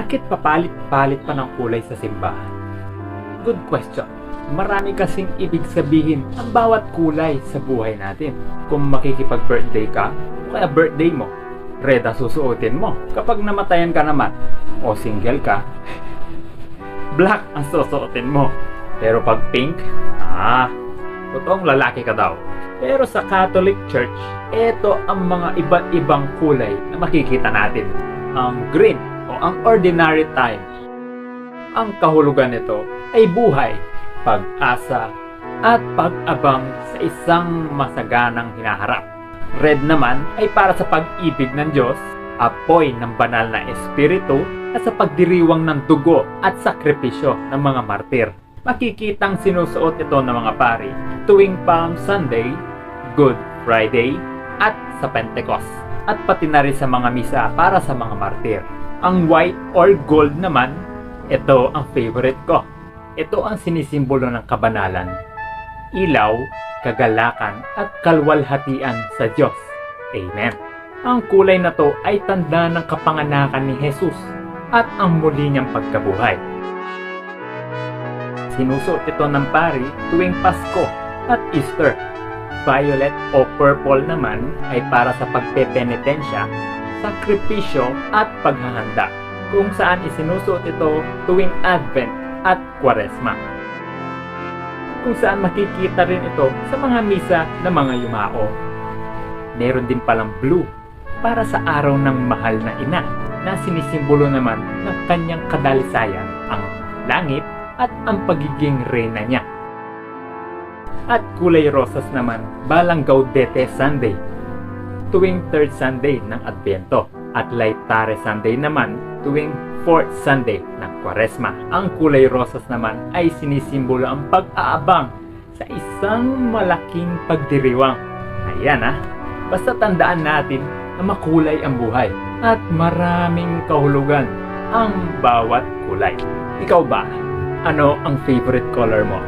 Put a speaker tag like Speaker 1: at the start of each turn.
Speaker 1: Bakit papalit-palit pa ng kulay sa simbahan? Good question. Marami kasing ibig sabihin ang bawat kulay sa buhay natin. Kung makikipag-birthday ka, o kaya birthday mo, red ang susuotin mo. Kapag namatayan ka naman, o single ka, black ang susuotin mo. Pero pag pink, totoong lalaki ka daw. Pero sa Catholic Church, ito ang mga iba't ibang kulay na makikita natin. Ang green o ang ordinary time. Ang kahulugan nito ay buhay, pag-asa, at pag-abang sa isang masaganang hinaharap. Red naman ay para sa pag-ibig ng Diyos, apoy ng banal na espiritu, at sa pagdiriwang ng dugo at sakripisyo ng mga martir. Makikitang sinusuot ito ng mga pari tuwing Palm Sunday, Good Friday, at sa Pentecost, at pati na rin sa mga misa para sa mga martir. Ang white or gold naman, ito ang favorite ko. Ito ang sinisimbolo ng kabanalan, ilaw, kagalakan, at kalwalhatian sa Diyos. Amen. Ang kulay na to ay tanda ng kapanganakan ni Jesus at ang muli niyang pagkabuhay. Sinusuot ito ng pari tuwing Pasko at Easter. Violet o purple naman ay para sa pagpepenitensya, sakripisyo at paghahanda, kung saan isinusuot ito tuwing Advent at Kwaresma, kung saan makikita rin ito sa mga misa ng mga yumao. Meron din palang blue para sa araw ng mahal na ina, na sinisimbolo naman ng kanyang kadalisayan, ang langit at ang pagiging reyna niya. At kulay rosas naman balang Gaudete Sunday, tuwing 3rd Sunday ng Adbyento, at Laetare Sunday naman tuwing 4th Sunday ng Kwaresma. Ang kulay rosas naman ay sinisimbolo ang pag-aabang sa isang malaking pagdiriwang. Ayan basta tandaan natin na makulay ang buhay at maraming kahulugan ang bawat kulay. Ikaw ba? Ano ang favorite color mo?